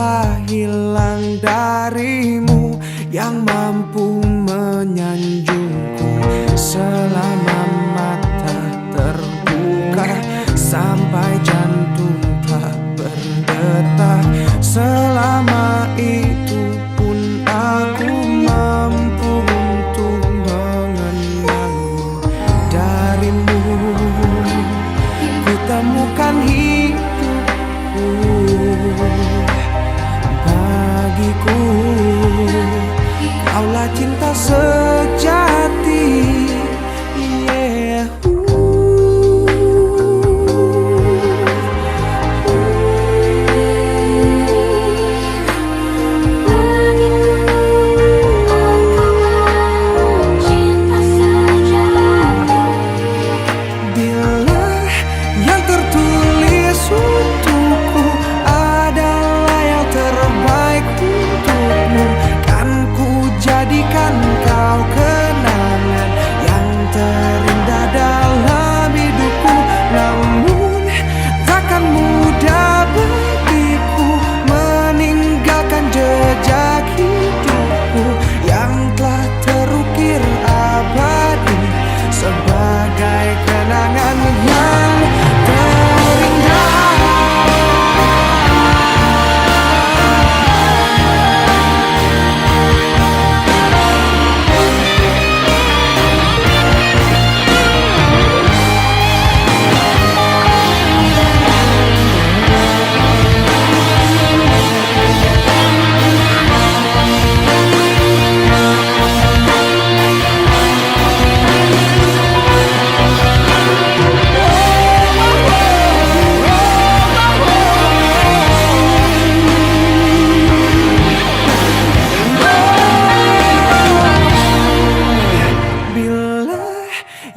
telah hilang darimu, yang mampu menyanjungku selama mata terbuka, sampai jantung tak berdetak. Selama itu pun aku mampu untuk mengenalmu. Darimu ku temukan hidupku, bagiku kaulah cinta sejati. Yeah. Jadikan kau kenangan yang terindah dalam hidupku. Namun takkan mudah bagiku meninggalkan jejak hidupku yang telah terukir abadi sebagai kenangan yang terindah.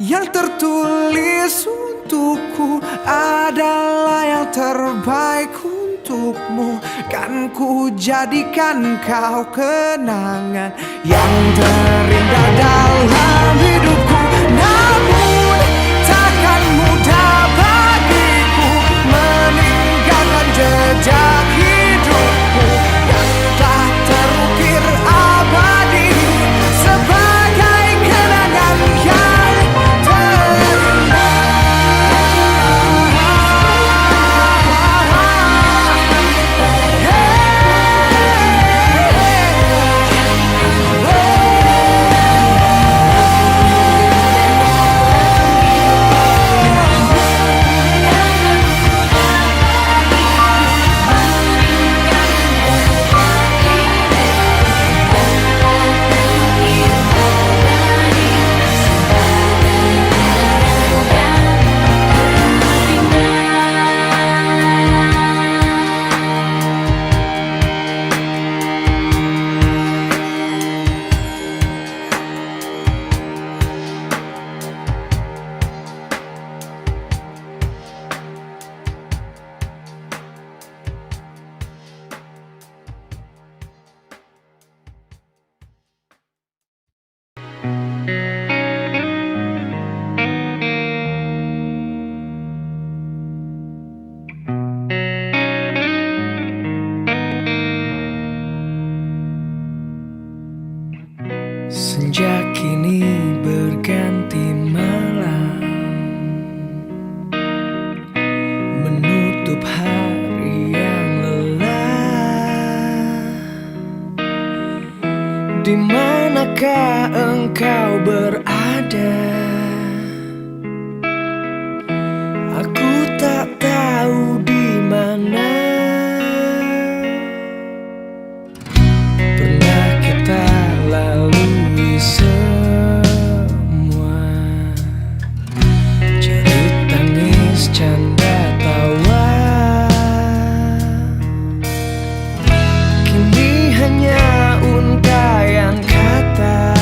Yang tertulis untukku adalah yang terbaik untukmu, kan ku jadikan kau kenangan yang terindah dalam hidupku. Namun takkan mudah bagiku meninggalkan jejak hidupku yang telah terukir abadi sebagai kenangan yang senja kini berganti malam, menutup hari yang lelah. Di manakah engkau berada? Aku tak tahu di mana. Pernah kita lalui semua, jerit tangis canda tawa. Kini hanya untaian kata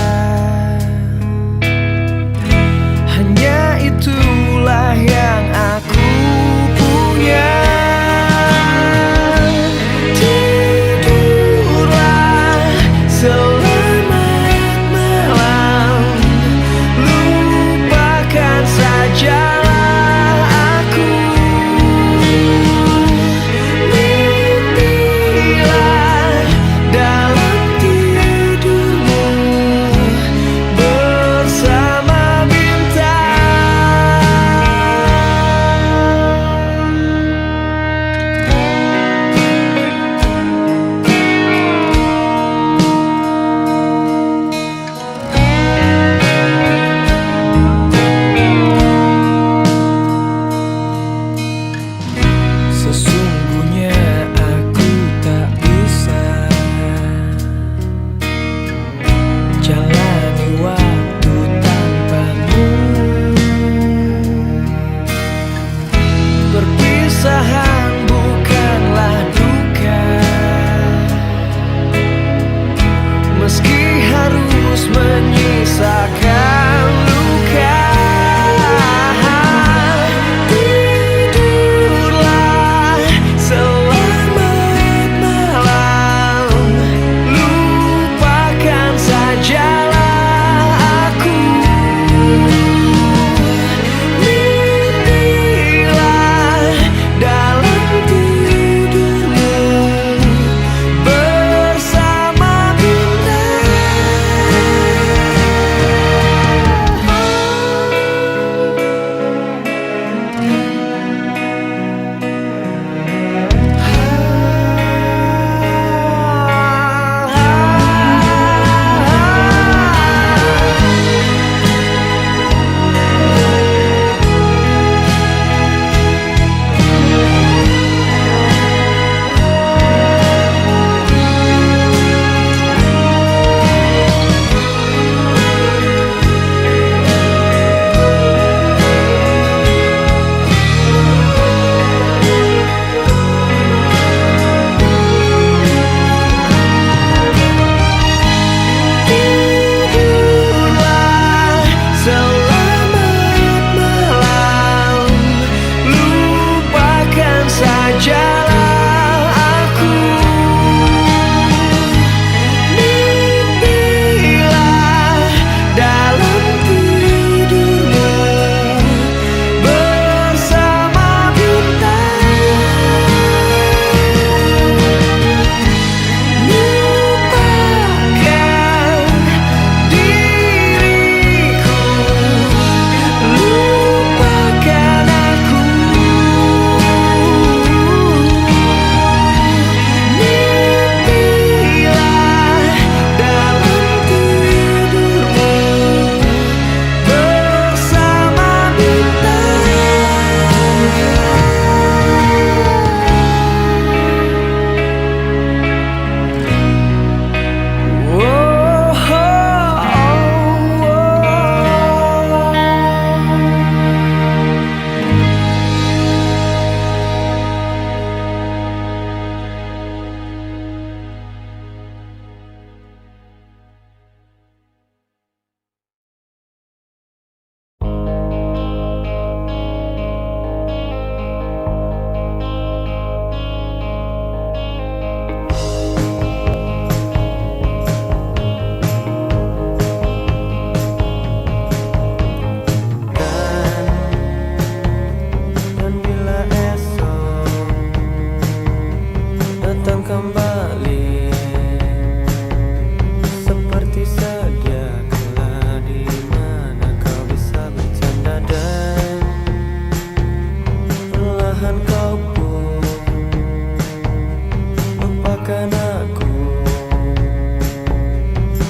lupakan aku.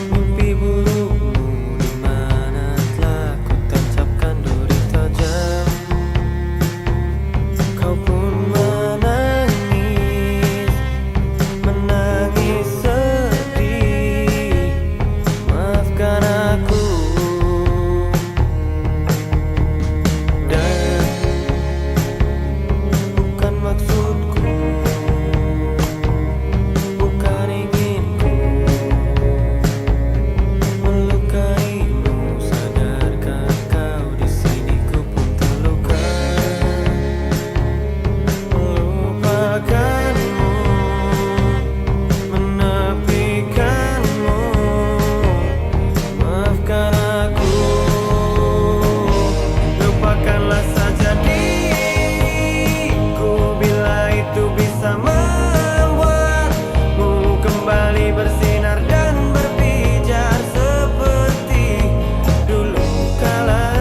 Mimpi burukmu di mana telah ku tancapkan duri tajam. Kau pun menangis, menangis sedih. Maafkan aku. Dan bukan maksudku, bukan inginku melukaimu. Sadarkan kau di sini ku pun terluka. Melupakanmu, menepikanmu. Maafkan aku. Lupakanlah saja diriku bila itu bisa membuatmu kembali bersinar dan berpijar seperti dulu kala.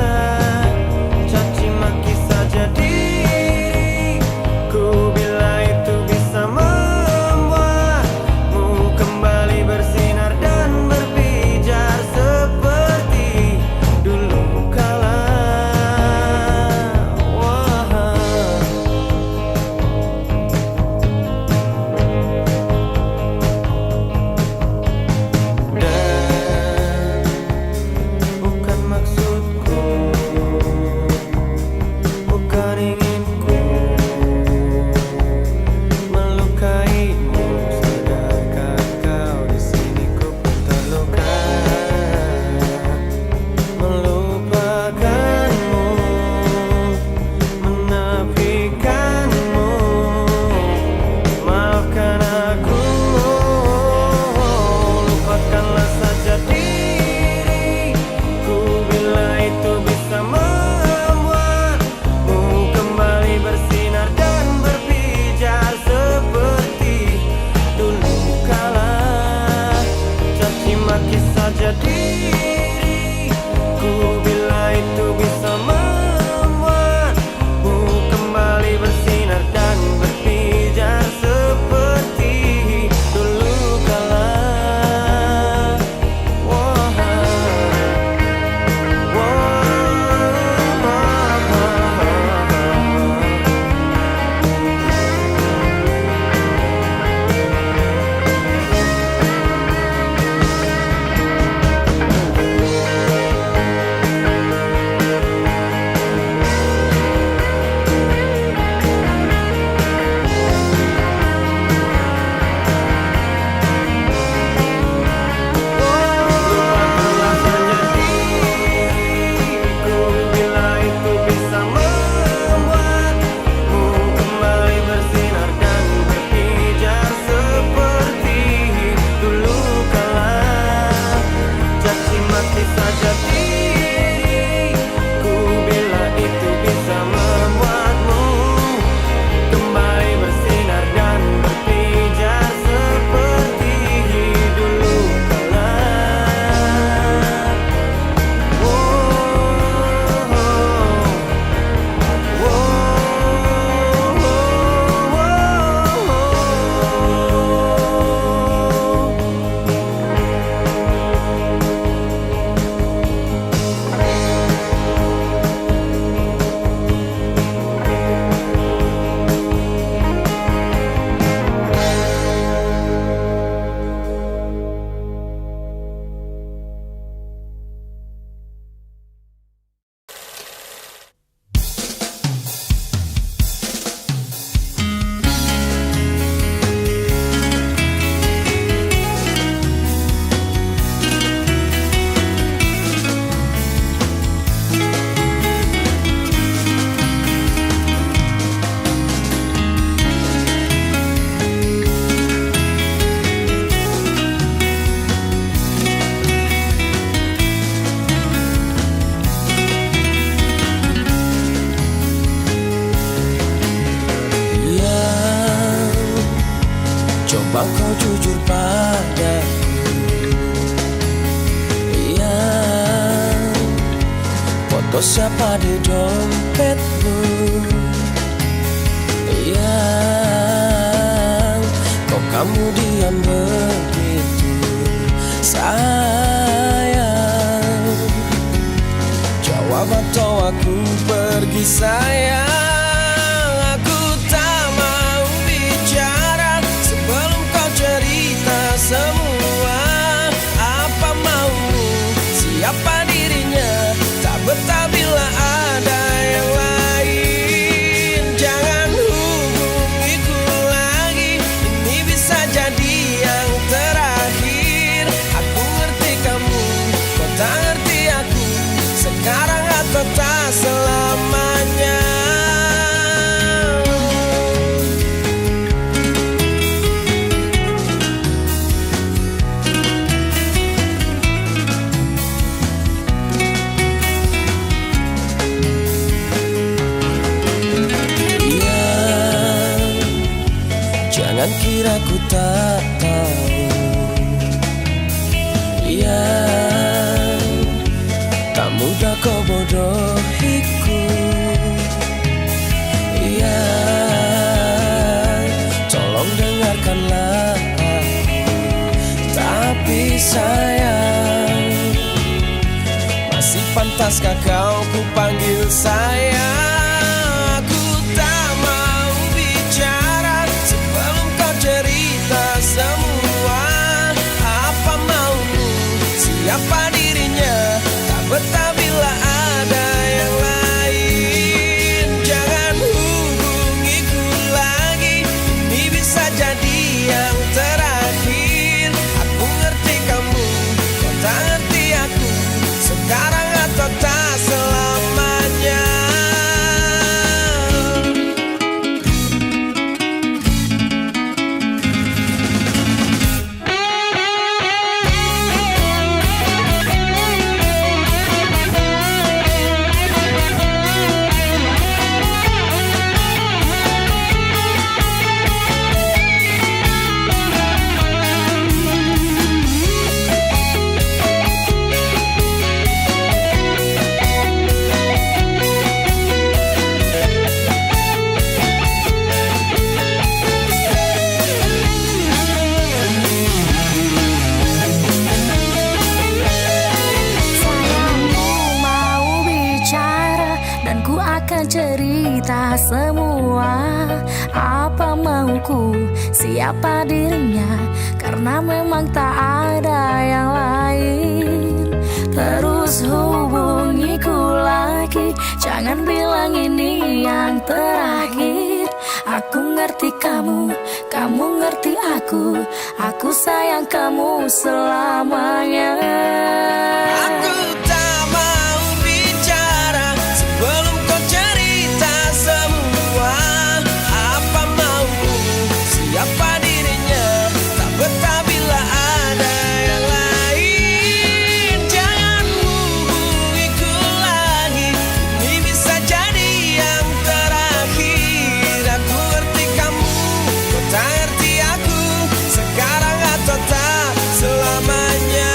Caci maki saja diriku bila itu bisa membuatmu kembali bersinar dan berpijar seperti dulu kala. Dan bukan maksudku, bukan inginku melukaimu. Sadarkan kau di sini ku pun terluka. Melupakanmu, menepikanmu. Maafkan aku. Lupakanlah saja diriku bila itu bisa membuatmu kembali bersinar dan berpijar seperti dulu kala. Caci maki saja diriku bila itu bisa membuatmu kembali bersinar dan berpijar seperti dulu kala. Lupakanlah saja diriku bila itu bisa membuatmu kembali bersinar dan berpijar seperti dulu kala. Caci maki saja diriku bila itu bisa membuatmu kembali bersinar dan berpijar seperti dulu kala. Coba kau jujur padaku, yang foto siapa di dompetmu, yang kau kamu diam begitu sayang? Jawab atau aku pergi sayang. Aku tak mau bicara sebelum kau cerita semua. Apa maumu, siapa dirinya, tak betah bila ada yang lain. Jangan hubungiku lagi, ini bisa jadi yang terakhir. Aku ngerti kamu, kau tak ngerti aku, sekarang atau tak selamanya. Jangan kira ku tak tahu, ya tak mudah kau bodohiku. Ya tolong dengarkanlah aku, tapi sayang, masih pantaskah kau ku panggil sayang? Semua apa maumu, siapa dirinya, tak betah bila ada yang lain. Jangan hubungiku lagi, ini bisa jadi yang terakhir. Aku ngerti kamu, kau tak ngerti aku, sekarang atau tak selamanya. Cerita semua apa mauku, siapa dirinya, karena memang tak ada yang lain. Terus hubungiku lagi, jangan bilang ini yang terakhir. Aku ngerti kamu, kamu ngerti aku sayang kamu selamanya. Aku tak mau bicara sebelum kau cerita semua. Apa maumu, siapa dirinya, tak betah bila ada yang lain. Jangan hubungiku lagi, ini bisa jadi yang terakhir. Aku ngerti kamu, kau tak ngerti aku, sekarang atau tak selamanya.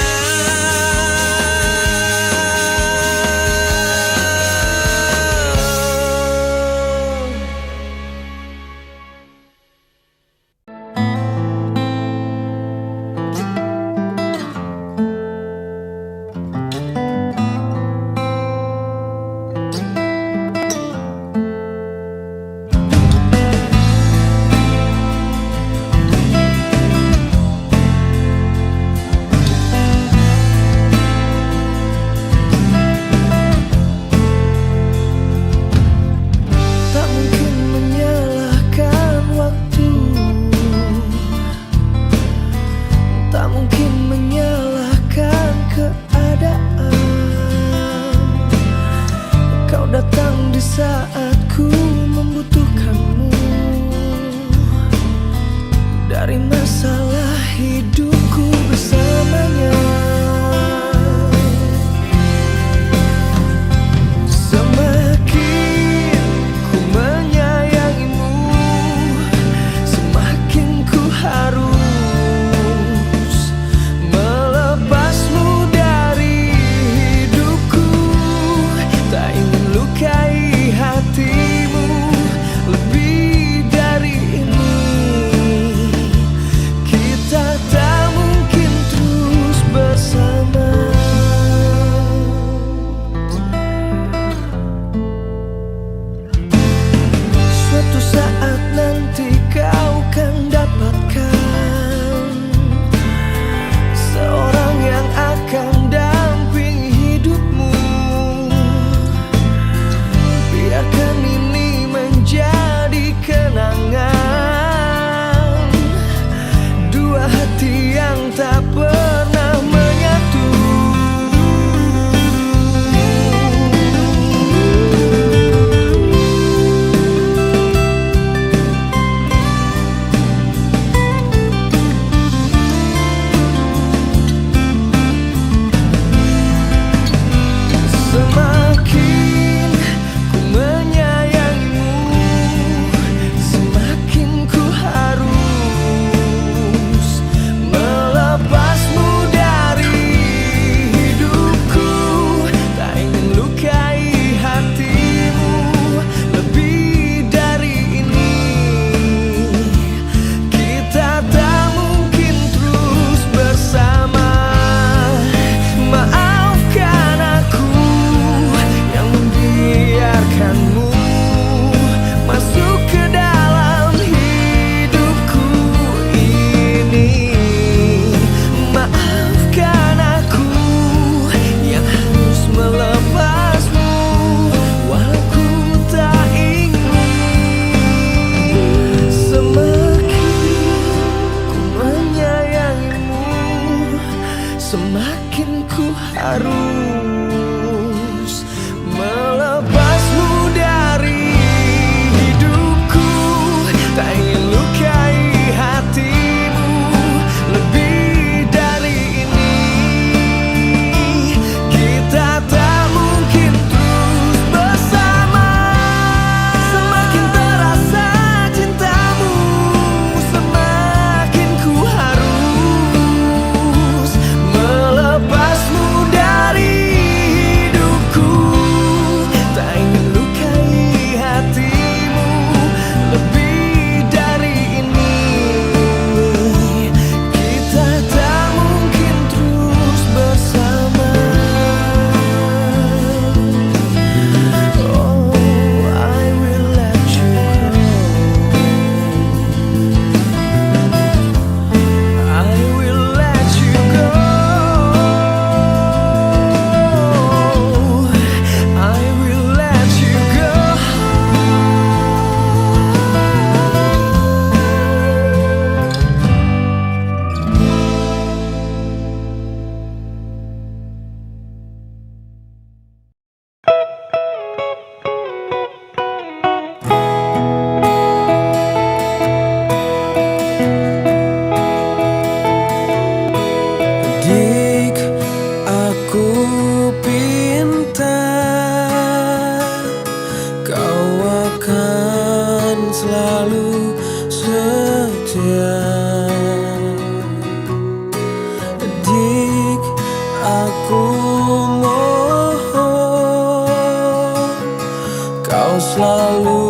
kau selalu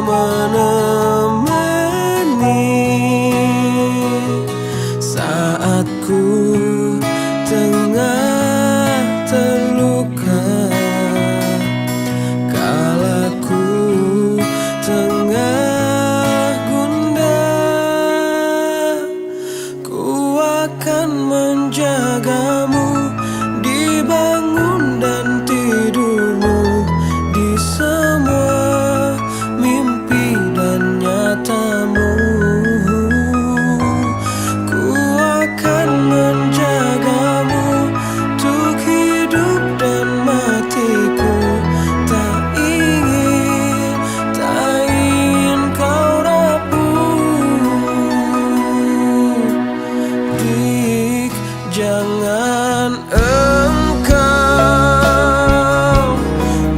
menemani saat ku tengah terluka, kala ku tengah gundah. Ku akan menjagamu di bangun dan tidurmu, di semua mimpi dan nyatamu. Ku akan menjagamu untuk hidup dan matiku. Tak ingin kau rapuh. Dik, jangan engkau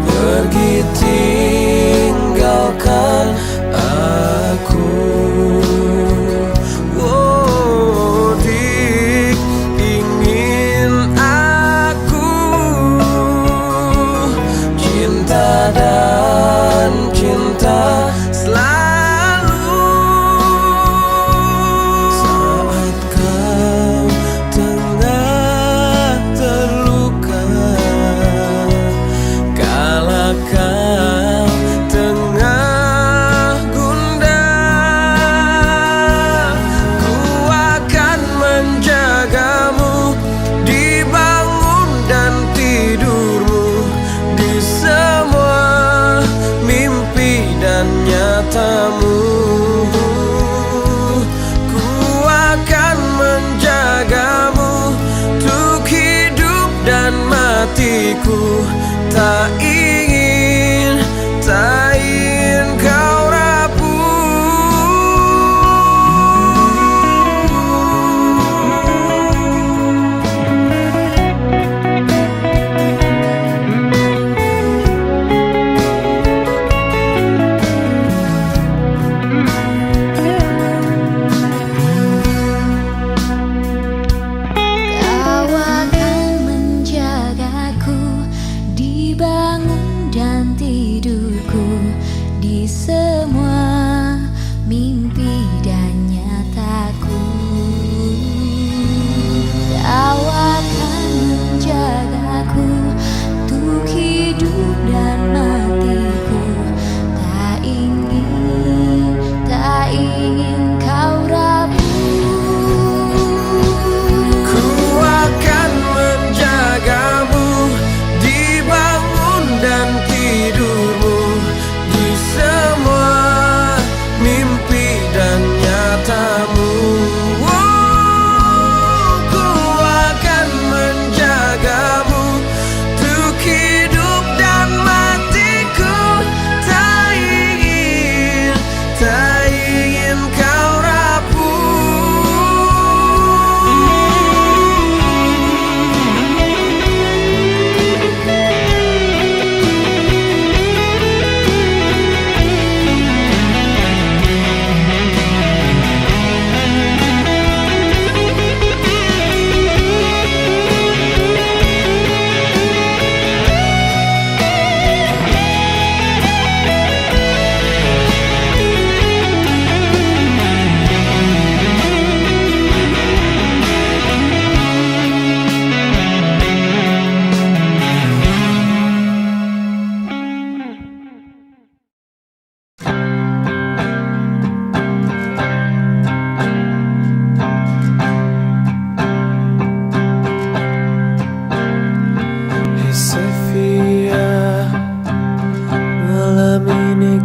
pergi tinggalkan aku. Oh, Dik, ingin aku cinta dan cinta selalu. Saat kau tengah terluka, kala kau tengah gundah, ku akan menjagamu di bangun dan tidurmu, di semua mimpi dan nyatamu. Ku akan menjagamu untuk hidup dan matiku. Tak ingin kau Kau akan menjagaku di bangun dan tidurku, di semua mimpi dan nyataku. Kau akan menjagaku untuk hidup dan matiku. Tak ingin kau rapuh. Ku akan menjagamu di bangun dan tidurmu, di semua mimpi dan nyatamu. Oh, ku akan menjagamu untuk hidup dan matiku. Tak ingin kau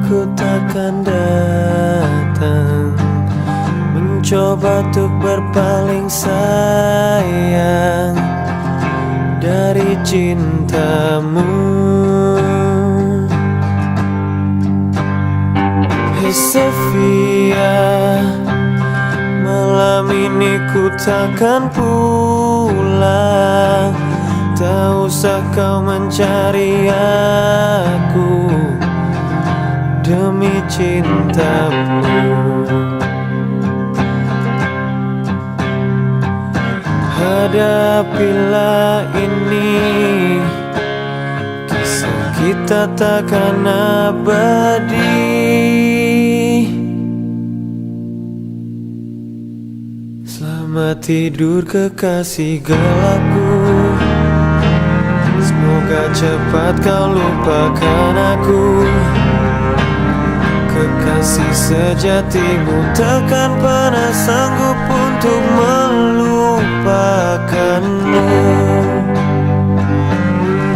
ku takkan datang mencoba untuk berpaling sayang dari cintamu. Hey Sofia, malam ini ku takkan pulang. Tak usah kau mencari aku demi cintamu. Hadapilah ini, kisah kita takkan abadi. Selamat tidur kekasih gelapku, semoga cepat kau lupakan aku. Kekasih sejatimu takkan pernah sanggup untuk melupakanmu.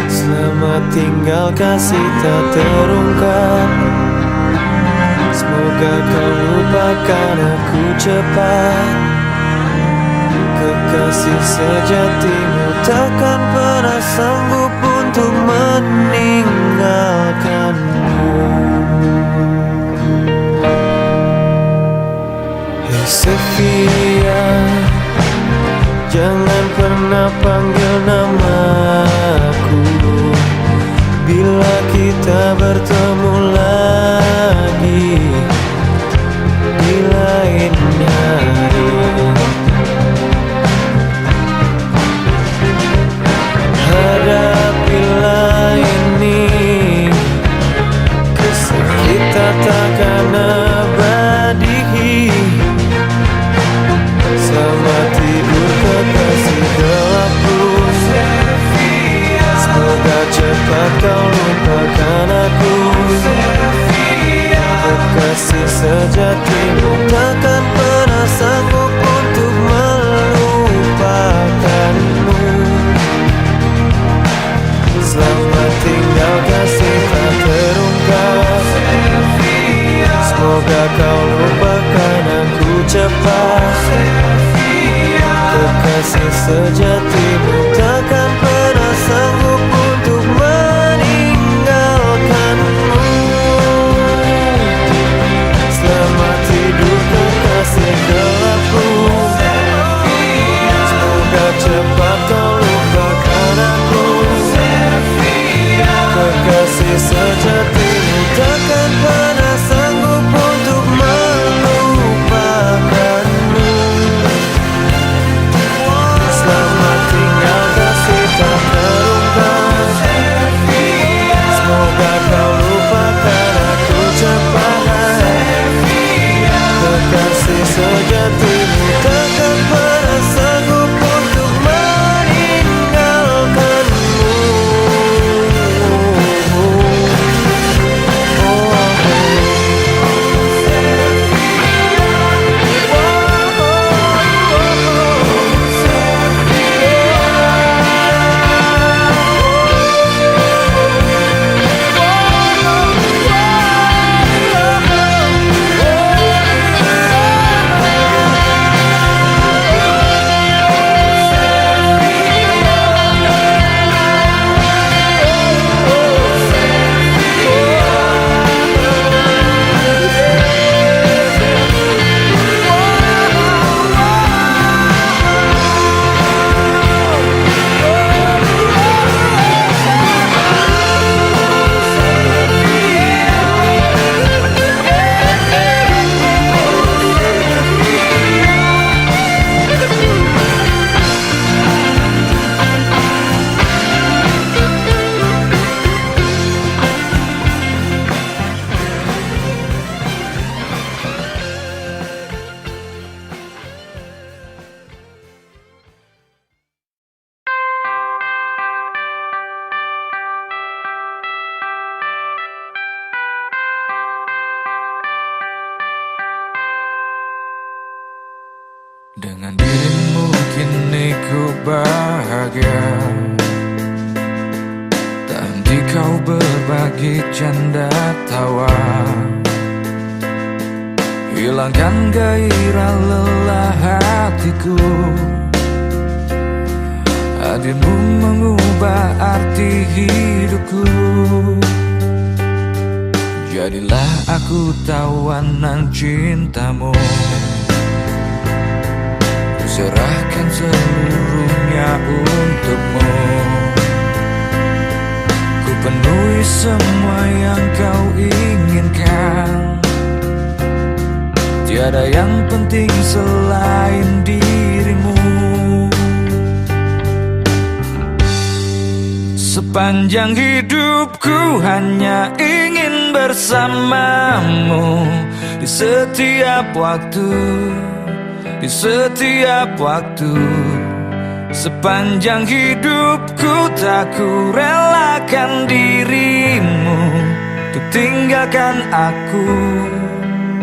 Selamat tinggal kasih tak terungkap, semoga kau lupakan aku cepat. Kekasih sejatimu takkan pernah sanggup untuk meninggalkanmu. Hei Sevia, jangan pernah panggil namaku bila kita bertemu lagi di lain hari. Hadapilah ini, kisah kita takkan abadi. Selamat tidur kekasih gelapku, semoga cepat kau lupakan aku. Kekasih sejatimu takkan pernah sanggup untuk melupakanmu. Selamat tinggal kasih tak terungkap, semoga kau lupakan aku cepat. Kekasih sejatimu takkan pernah sanggup untuk meninggalkanmu. Selamat tidur kekasih gelapku, semoga cepat kau lupakan aku. Kekasih sejatimu takkan pernah sanggup untuk melupakanmu. Selamat tinggal kasih tak terungkap, semoga kau lupakan aku cepat. Kekasih sejatimu takkan pernah sanggup untuk meninggalkanmu. Dengan dirimu kini ku bahagia, tak henti kau berbagi canda tawa, hilangkan gairah lelah hatiku. Hadirmu mengubah arti hidupku. Jadilah aku tawanan cintamu, serahkan seluruhnya untukmu. Ku penuhi semua yang kau inginkan, tiada yang penting selain dirimu. Sepanjang hidupku hanya ingin bersamamu di setiap waktu, di setiap waktu. Sepanjang hidupku tak ku relakan dirimu untuk tinggalkan aku,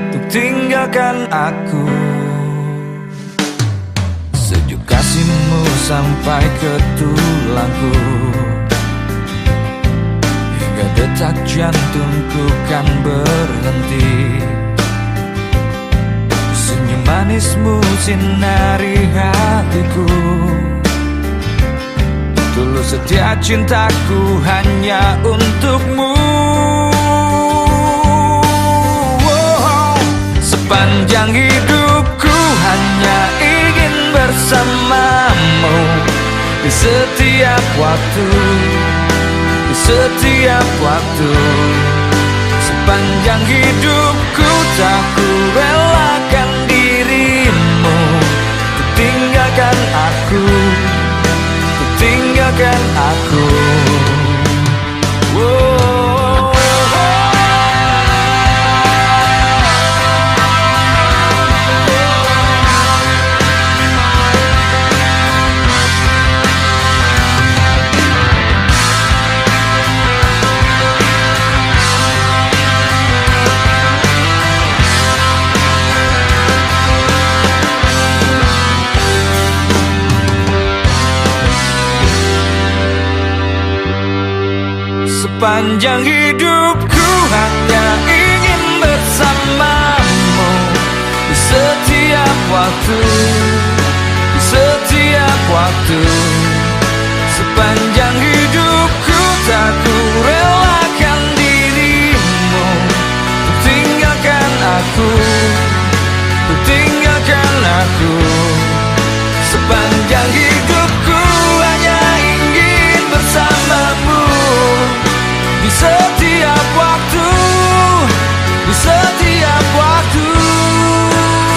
untuk tinggalkan aku. Sejuk kasihmu sampai ke tulangku, hingga detak jantungku kan berhenti. Senyum manismu sinari hatiku, tulus setia cintaku hanya untukmu. Sepanjang hidupku hanya ingin bersamamu di setiap waktu, di setiap waktu. Sepanjang hidupku tak ku relakan dirimu untuk tinggalkan aku, untuk tinggalkan aku. Sepanjang hidupku hanya ingin bersamamu di setiap waktu, di setiap waktu. Sepanjang hidupku tak ku relakan dirimu untuk tinggalkan aku, untuk tinggalkan aku. Sepanjang hidupku hanya ingin bersamamu di setiap waktu, di setiap waktu.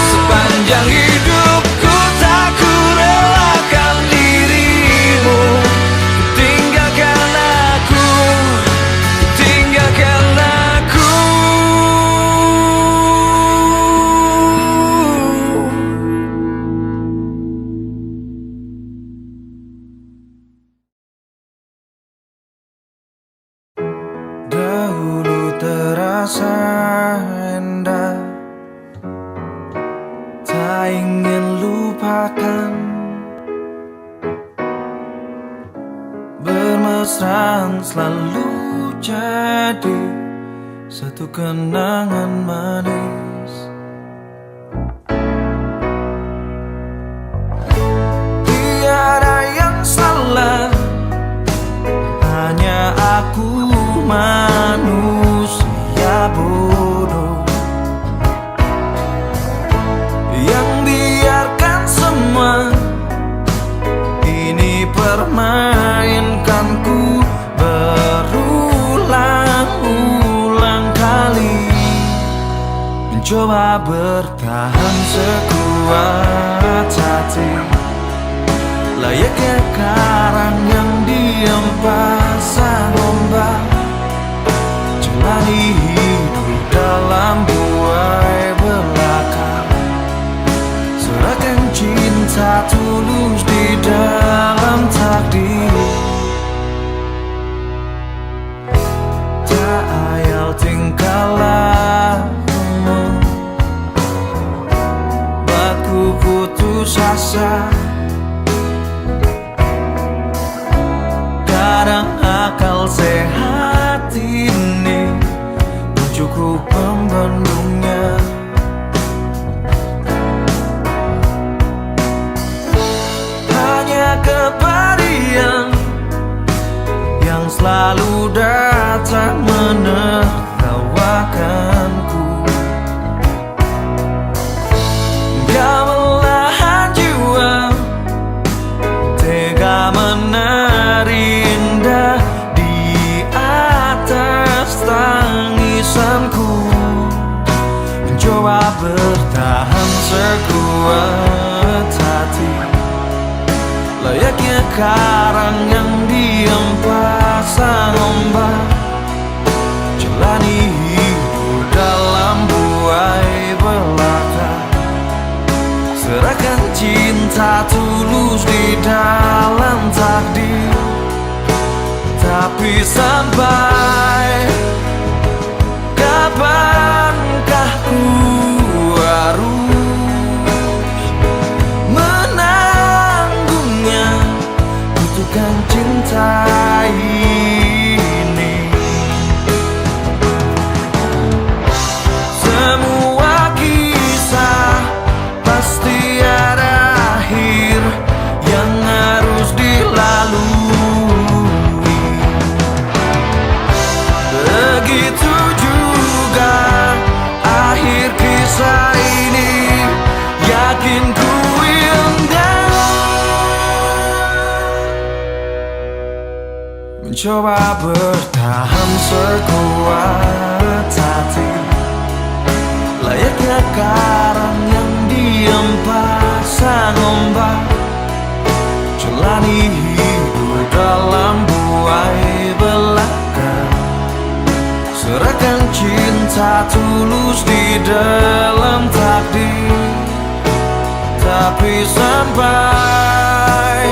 Sepanjang hidupku tak ku relakan dirimu untuk tinggalkan aku, untuk tinggalkan aku. Dahulu terasa indah, tak ingin lupakan. Bermesraan selalu jadi satu kenangan manis. Tiada yang salah, hanya aku manusia bodoh yang biarkan semua ini permainkanku berulang-ulang kali, mencoba bertahan sekuat hati, layaknya karang yang dihempaskan ombak, jalani hidup dalam buai belaka, serahkan cinta tulus di dalam takdir. Tak ayal tingkah lakumu, buatku putus asa. Kadang akal sehat ini cukup membendungnya. Hanya kepedihan yang selalu datang menertawakanku, gamelan jiwa tega menari indah di atas tangisanku, mencoba bertahan sekuat hati, layaknya karang yang dihempas pasang ombak, jalani hidup dalam buai belaka. Serahkan cinta tulus di dalam takdir. Tapi sampai kapankah ku harus menanggungnya, butuhkan cinta ini. Semua kisah pasti ada akhir yang harus dilalui. Begitu juga akhir kisah ini, yakin ku indah. Mencoba bertahan sekuat hati, layaknya karang yang diam pasang ombak, jalani hidup dalam buai belaka. Serahkan cinta tulus di dalam takdir. Tapi sampai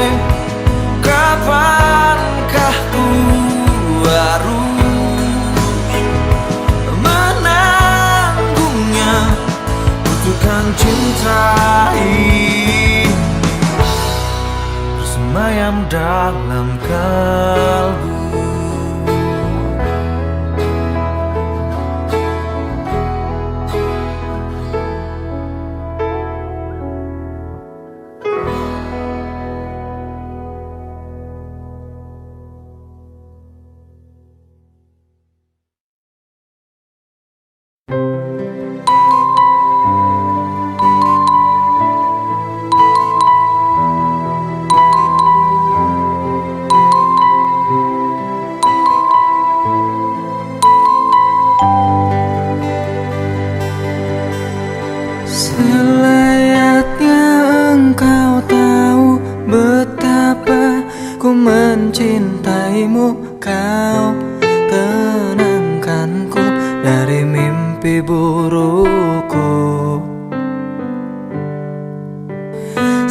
kapankah ku harus menanggungnya, butuhkan cinta ini bersemayam dalam kalbu. Selayaknya engkau tahu betapa ku mencintaimu, kau tenangkanku dari mimpi burukku.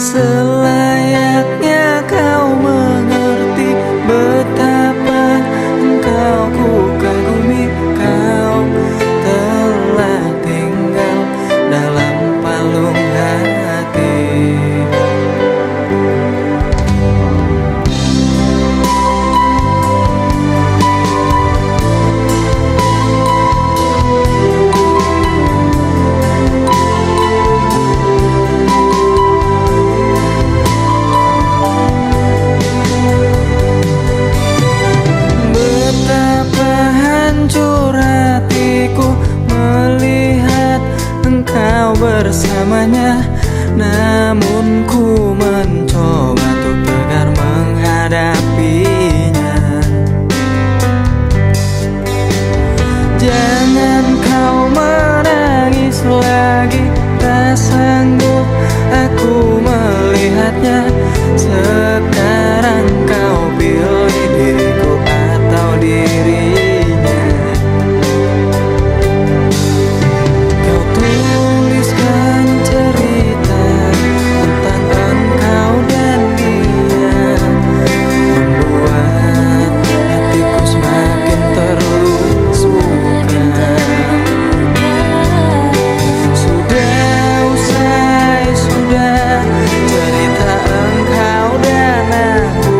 Selayaknya kau mengerti betapa engkau ku kagumi, kau telah tinggal dalam palung hati. Betapa hancur hatiku melihat engkau bersamanya, namun ku mencoba untuk tegar menghadapinya. Jangan kau menangis lagi, tak sanggup aku melihatnya. Sekarang kau pilih diriku atau dirinya. Kau tuliskan cerita tentang engkau dan dia, membuat hatiku semakin terluka. Sudah usai, sudah cerita engkau dan aku.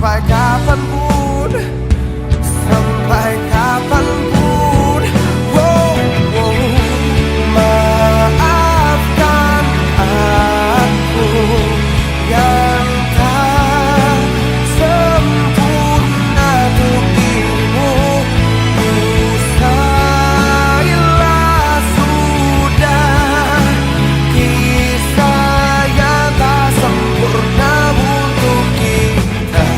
sampai kapanpun, sampai kapanpun. Wow, wow. Maafkan aku yang tak sempurna untuk dirimu. Usailah sudah kisah yang tak sempurna untuk kita.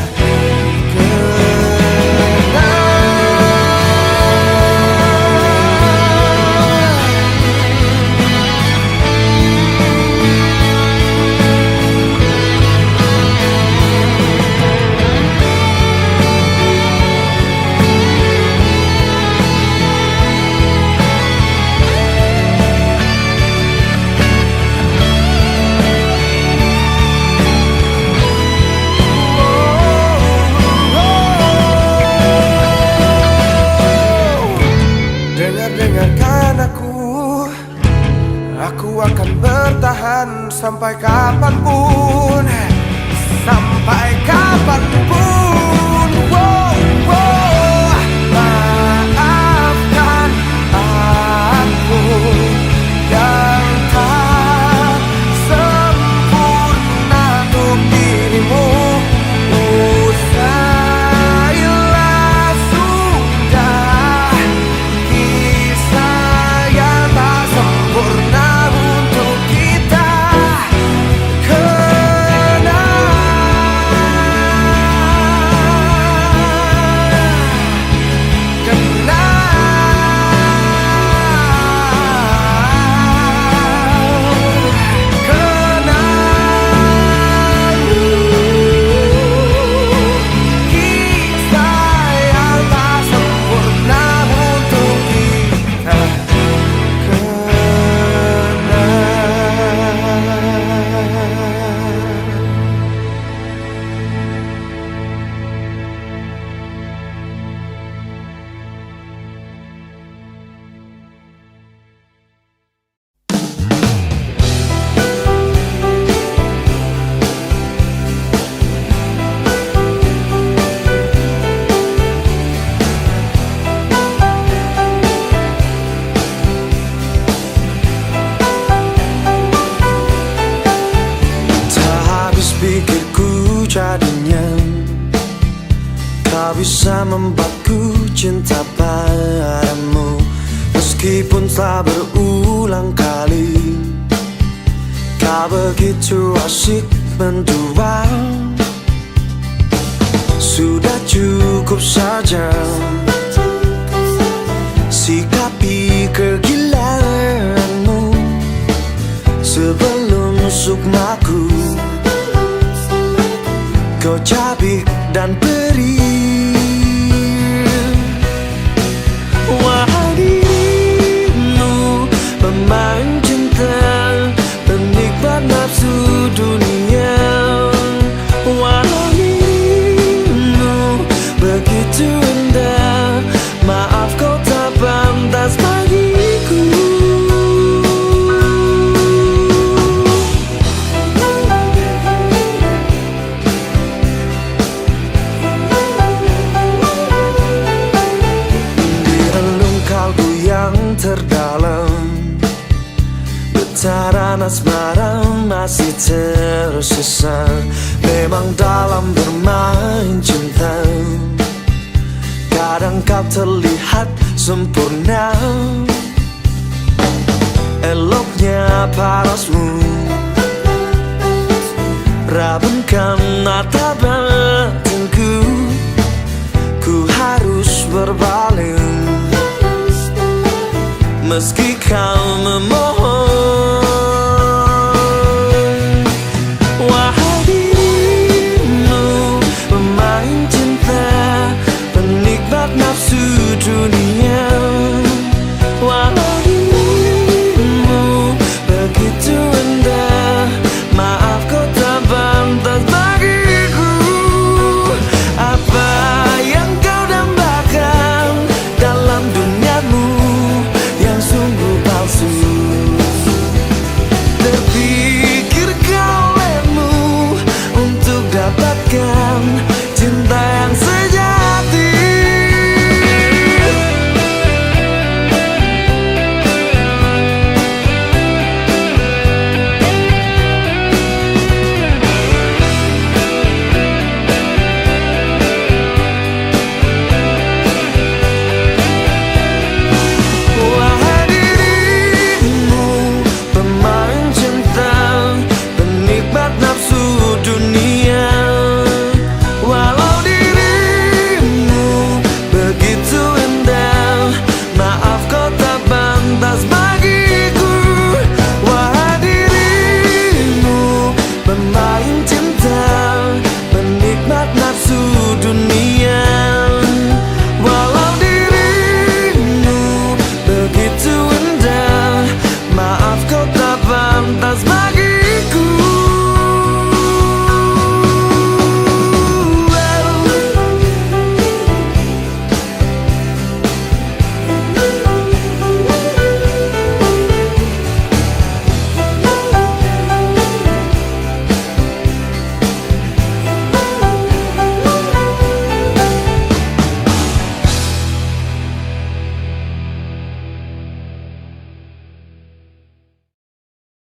Dengarkan aku akan bertahan sampai kapanpun, sampai kapanpun. Wow, wow. Maafkan aku yang tak sempurna untuk dirimu. Usailah sudah kisah yang tak sempurna untuk kita. Pikirku jadinya kau bisa membuatku cinta padamu, meskipun telah berulang kali kau begitu asyik mendua. Sudah cukup saja sikapi kegilaanmu sebelum sukmaku kau cabik dan perih. Wahai dirimu, pemain cinta, penikmat nafsu dunia. Wahai dirimu, begitu indah, maaf kau tak pantas bagiku. Terdalam getaran asmara masih tersisa. Memang dalam bermain cinta kadang kau terlihat sempurna. Eloknya parasmu rabunkan mata batinku. Ku harus berpaling meski kau memohon.